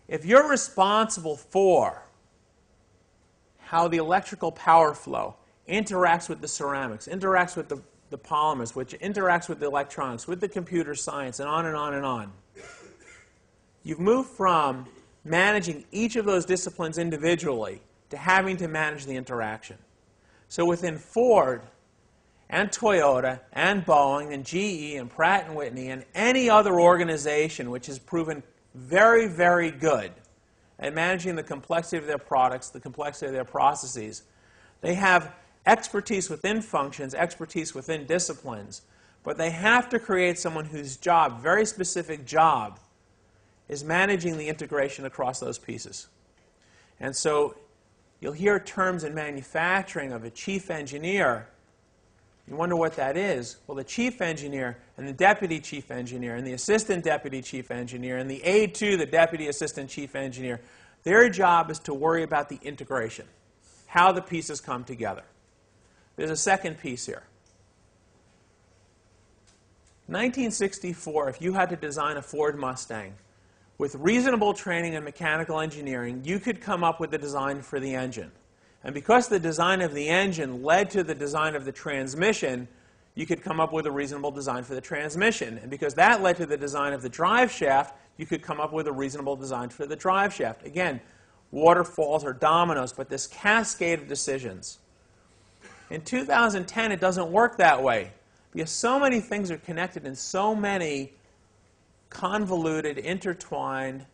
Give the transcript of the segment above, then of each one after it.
if you're responsible for how the electrical power flow interacts with the ceramics, interacts with the polymers, which interacts with the electronics, with the computer science, and on and on and on, you've moved from managing each of those disciplines individually to having to manage the interaction. So within Ford and Toyota and Boeing and GE and Pratt & Whitney and any other organization which has proven very, very good at managing the complexity of their products, the complexity of their processes, they have expertise within functions, expertise within disciplines, but they have to create someone whose job, very specific job, is managing the integration across those pieces. And so you'll hear terms in manufacturing of a chief engineer. You wonder what that is. Well, the chief engineer and the deputy chief engineer and the assistant deputy chief engineer and the aide to the deputy assistant chief engineer, their job is to worry about the integration, how the pieces come together. There's a second piece here. 1964, if you had to design a Ford Mustang, with reasonable training in mechanical engineering, you could come up with the design for the engine. And because the design of the engine led to the design of the transmission, you could come up with a reasonable design for the transmission. And because that led to the design of the drive shaft, you could come up with a reasonable design for the drive shaft. Again, waterfalls or dominoes, but this cascade of decisions. In 2010, it doesn't work that way, because so many things are connected in so many convoluted, intertwined,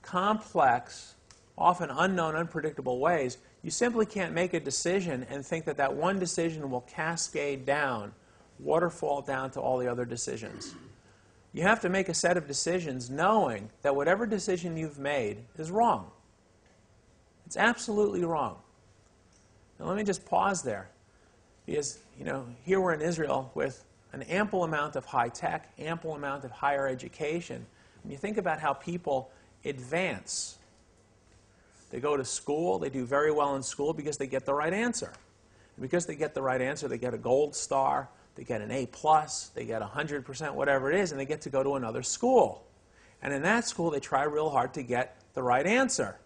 complex, often unknown, unpredictable ways. You simply can't make a decision and think that that one decision will cascade down, waterfall down to all the other decisions. You have to make a set of decisions knowing that whatever decision you've made is wrong. It's absolutely wrong. Now let me just pause there, because here we're in Israel with an ample amount of high tech, ample amount of higher education. And you think about how people advance. They go to school, they do very well in school because they get the right answer. And because they get the right answer, they get a gold star, they get an A+, they get 100%, whatever it is, and they get to go to another school. And in that school, they try real hard to get the right answer.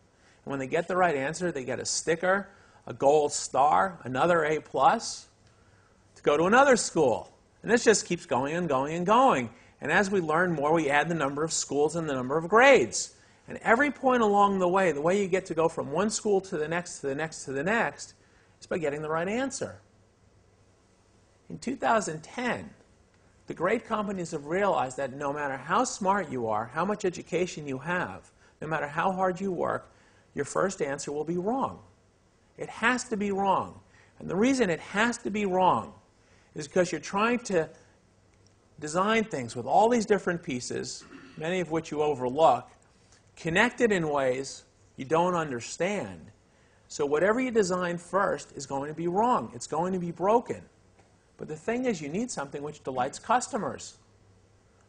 And when they get the right answer, they get a sticker, a gold star, another A+, to go to another school. And this just keeps going and going and going. And as we learn more, we add the number of schools and the number of grades. And every point along the way you get to go from one school to the next, to the next, to the next, is by getting the right answer. In 2010, the great companies have realized that no matter how smart you are, how much education you have, no matter how hard you work, your first answer will be wrong. It has to be wrong. And the reason it has to be wrong is because you're trying to design things with all these different pieces, many of which you overlook, connected in ways you don't understand. So whatever you design first is going to be wrong. It's going to be broken. But the thing is, you need something which delights customers.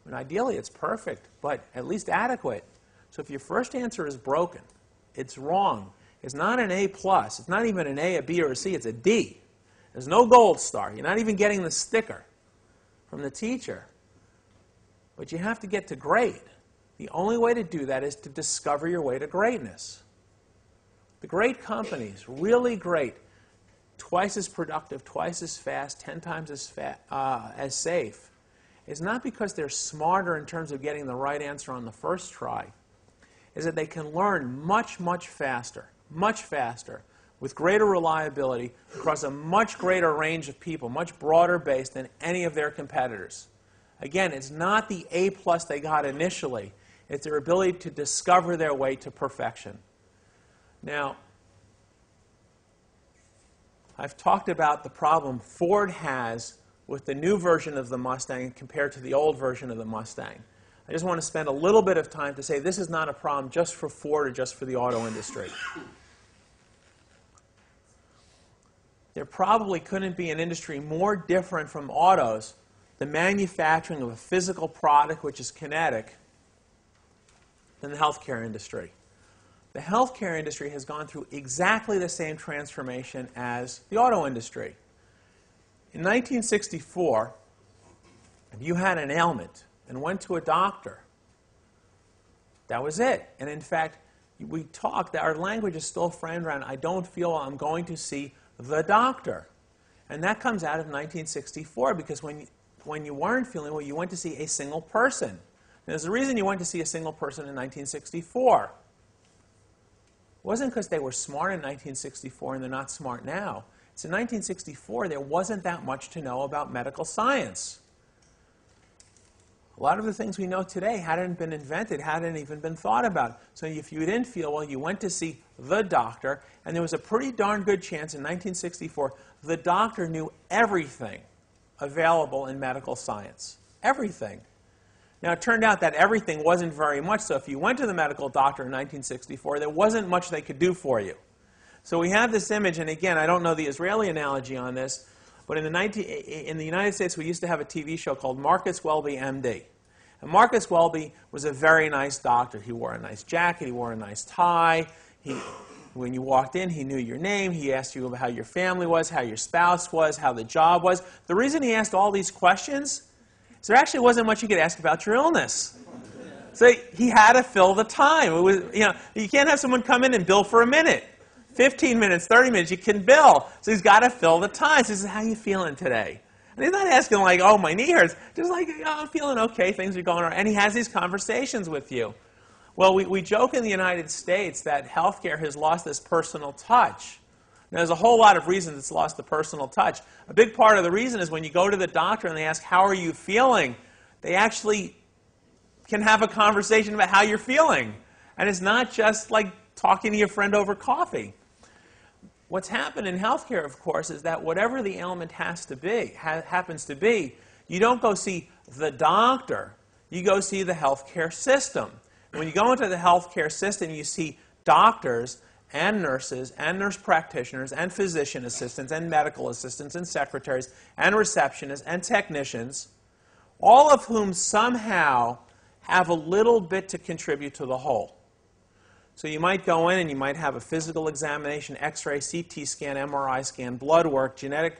And ideally, it's perfect, but at least adequate. So if your first answer is broken, it's wrong. It's not an A+. It's not even an A, a B, or a C. It's a D. There's no gold star. You're not even getting the sticker from the teacher. But you have to get to great. The only way to do that is to discover your way to greatness. The great companies, really great, twice as productive, twice as fast, 10 times as safe, is not because they're smarter in terms of getting the right answer on the first try. Is that they can learn much, much faster, with greater reliability across a much greater range of people, much broader base than any of their competitors. Again, it's not the A+ they got initially. It's their ability to discover their way to perfection. Now, I've talked about the problem Ford has with the new version of the Mustang compared to the old version of the Mustang. I just want to spend a little bit of time to say this is not a problem just for Ford or just for the auto industry. There probably couldn't be an industry more different from autos, the manufacturing of a physical product which is kinetic, than the healthcare industry. The healthcare industry has gone through exactly the same transformation as the auto industry. In 1964, if you had an ailment and went to a doctor, That was it. And in fact, we talk that our language is still framed around, I don't feel well, I'm going to see the doctor. And that comes out of 1964, because when you weren't feeling well, you went to see a single person. And there's a reason you went to see a single person in 1964. It wasn't because they were smart in 1964 and they're not smart now. It's in 1964 there wasn't that much to know about medical science. A lot of the things we know today hadn't been invented, hadn't even been thought about. So if you didn't feel well, you went to see the doctor, and there was a pretty darn good chance in 1964 the doctor knew everything available in medical science. Everything. Now, it turned out that everything wasn't very much, so if you went to the medical doctor in 1964, there wasn't much they could do for you. So we have this image, and again, I don't know the Israeli analogy on this, but in the United States, we used to have a TV show called Marcus Welby, MD. And Marcus Welby was a very nice doctor. He wore a nice jacket. He wore a nice tie. When you walked in, he knew your name. He asked you about how your family was, how your spouse was, how the job was. The reason he asked all these questions is there actually wasn't much you could ask about your illness. So he had to fill the time. It was, you can't have someone come in and bill for a minute. 15 minutes, 30 minutes, you can bill. So he's got to fill the time. So he says, how are you feeling today? And he's not asking like, oh, my knee hurts. Just like, oh, I'm feeling okay, things are going on. And he has these conversations with you. Well, we joke in the United States that healthcare has lost this personal touch. Now, there's a whole lot of reasons it's lost the personal touch. A big part of the reason is when you go to the doctor and they ask, how are you feeling? They actually can have a conversation about how you're feeling. And it's not just like talking to your friend over coffee. What's happened in healthcare, of course, is that whatever the ailment happens to be, you don't go see the doctor. You go see the healthcare system. And when you go into the healthcare system, you see doctors and nurses and nurse practitioners and physician assistants and medical assistants and secretaries and receptionists and technicians, all of whom somehow have a little bit to contribute to the whole. So you might go in and you might have a physical examination, X-ray, CT scan, MRI scan, blood work, genetic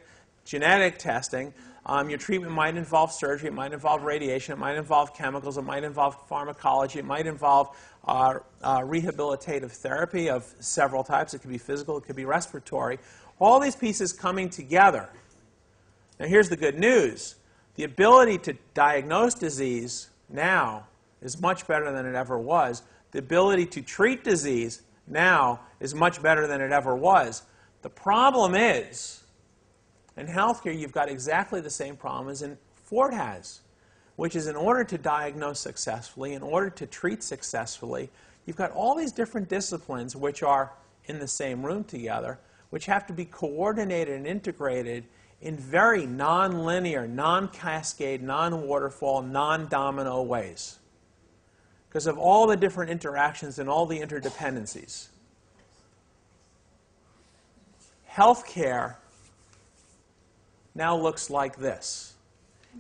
testing. Your treatment might involve surgery, it might involve radiation, it might involve chemicals, it might involve pharmacology, it might involve rehabilitative therapy of several types. It could be physical, it could be respiratory. All these pieces coming together. Now here's the good news. The ability to diagnose disease now is much better than it ever was. The ability to treat disease now is much better than it ever was. The problem is, in healthcare, you've got exactly the same problem as Ford has, which is in order to diagnose successfully, in order to treat successfully, you've got all these different disciplines which are in the same room together, which have to be coordinated and integrated in very non-linear, non-cascade, non-waterfall, non-domino ways, because of all the different interactions and all the interdependencies. Healthcare now looks like this,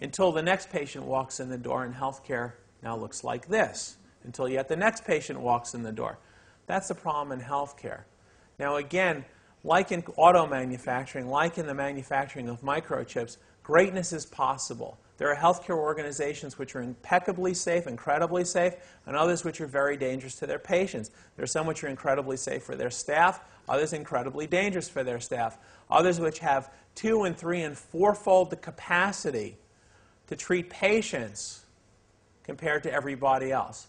until the next patient walks in the door, and healthcare now looks like this, until yet the next patient walks in the door. That's the problem in healthcare. Now again, like in auto manufacturing, like in the manufacturing of microchips, greatness is possible. There are healthcare organizations which are impeccably safe, incredibly safe, and others which are very dangerous to their patients. There are some which are incredibly safe for their staff, others incredibly dangerous for their staff, others which have 2- and 3- and 4-fold the capacity to treat patients compared to everybody else.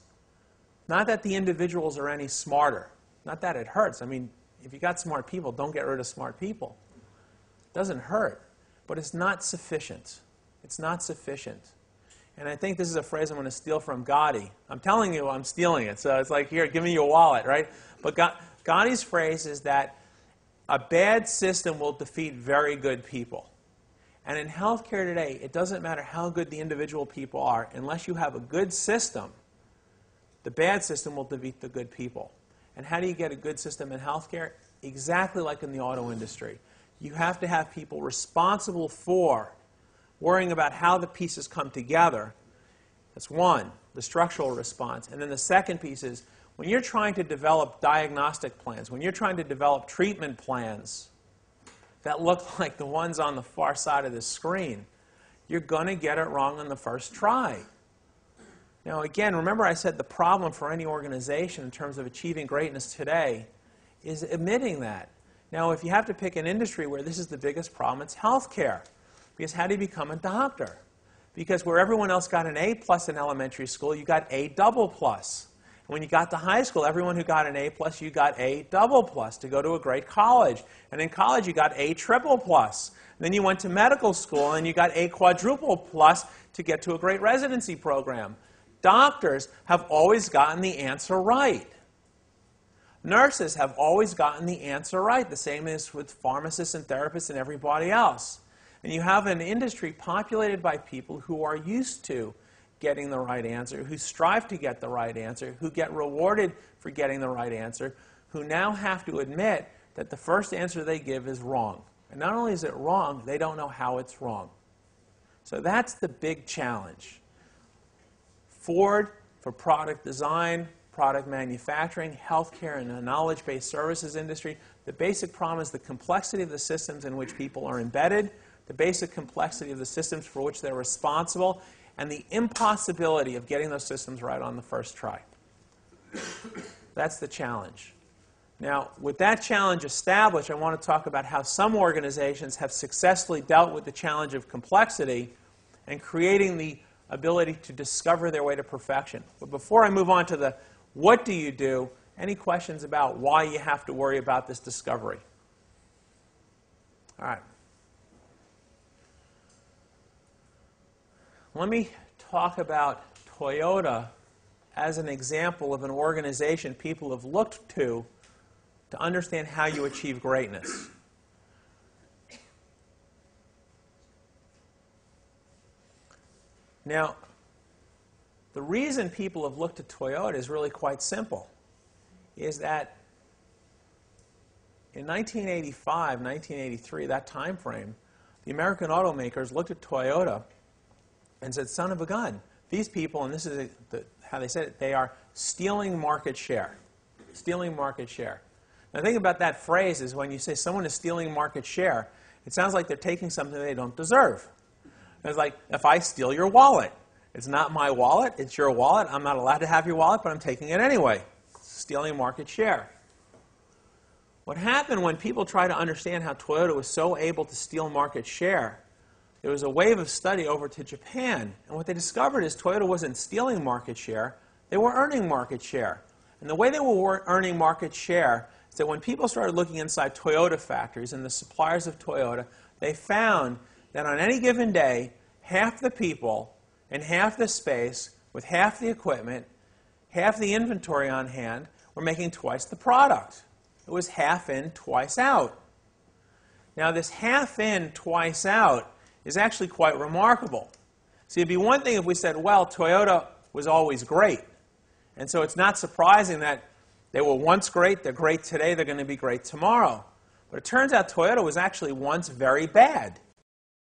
Not that the individuals are any smarter. Not that it hurts. I mean, if you got smart people, don't get rid of smart people. It doesn't hurt, but it's not sufficient. It's not sufficient. And I think this is a phrase I'm going to steal from Gotti. I'm telling you I'm stealing it, so it's like, here, give me your wallet, right? But Gotti's phrase is that a bad system will defeat very good people. And in healthcare today, it doesn't matter how good the individual people are. Unless you have a good system, the bad system will defeat the good people. And how do you get a good system in healthcare? Exactly like in the auto industry. You have to have people responsible for worrying about how the pieces come together. That's one, the structural response. And then the second piece is, when you're trying to develop diagnostic plans, when you're trying to develop treatment plans that look like the ones on the far side of the screen, you're going to get it wrong on the first try. Now again, remember I said the problem for any organization in terms of achieving greatness today is admitting that. Now if you have to pick an industry where this is the biggest problem, it's healthcare. Because how do you become a doctor? Because where everyone else got an A+ in elementary school, you got A++. When you got to high school, everyone who got an A+, you got A++ to go to a great college. And in college, you got A++. Then you went to medical school, and you got A++ to get to a great residency program. Doctors have always gotten the answer right. Nurses have always gotten the answer right. The same is with pharmacists and therapists and everybody else. And you have an industry populated by people who are used to getting the right answer, who strive to get the right answer, who get rewarded for getting the right answer, who now have to admit that the first answer they give is wrong. And not only is it wrong, they don't know how it's wrong. So that's the big challenge. Ford for product design, product manufacturing, healthcare, and the knowledge-based services industry. The basic problem is the complexity of the systems in which people are embedded, the basic complexity of the systems for which they're responsible, and the impossibility of getting those systems right on the first try. That's the challenge. Now, with that challenge established, I want to talk about how some organizations have successfully dealt with the challenge of complexity and creating the ability to discover their way to perfection. But before I move on to the what do you do, any questions about why you have to worry about this discovery? All right. Let me talk about Toyota as an example of an organization people have looked to understand how you achieve greatness. Now, the reason people have looked at Toyota is really quite simple, is that in 1985, 1983, that time frame, the American automakers looked at Toyota and said, son of a gun, these people, and this is how they said it, they are stealing market share. Stealing market share. Now, the thing about that phrase is when you say someone is stealing market share, it sounds like they're taking something they don't deserve. It's like, if I steal your wallet, it's not my wallet, it's your wallet. I'm not allowed to have your wallet, but I'm taking it anyway. Stealing market share. What happened when people tried to understand how Toyota was so able to steal market share, there was a wave of study over to Japan, and what they discovered is Toyota wasn't stealing market share, they were earning market share. And the way they were earning market share is that when people started looking inside Toyota factories and the suppliers of Toyota, they found that on any given day, half the people in half the space with half the equipment, half the inventory on hand, were making twice the product. It was half in, twice out. Now this half in, twice out is actually quite remarkable. See, it'd be one thing if we said, well, Toyota was always great. And so it's not surprising that they were once great, they're great today, they're going to be great tomorrow. But it turns out Toyota was actually once very bad.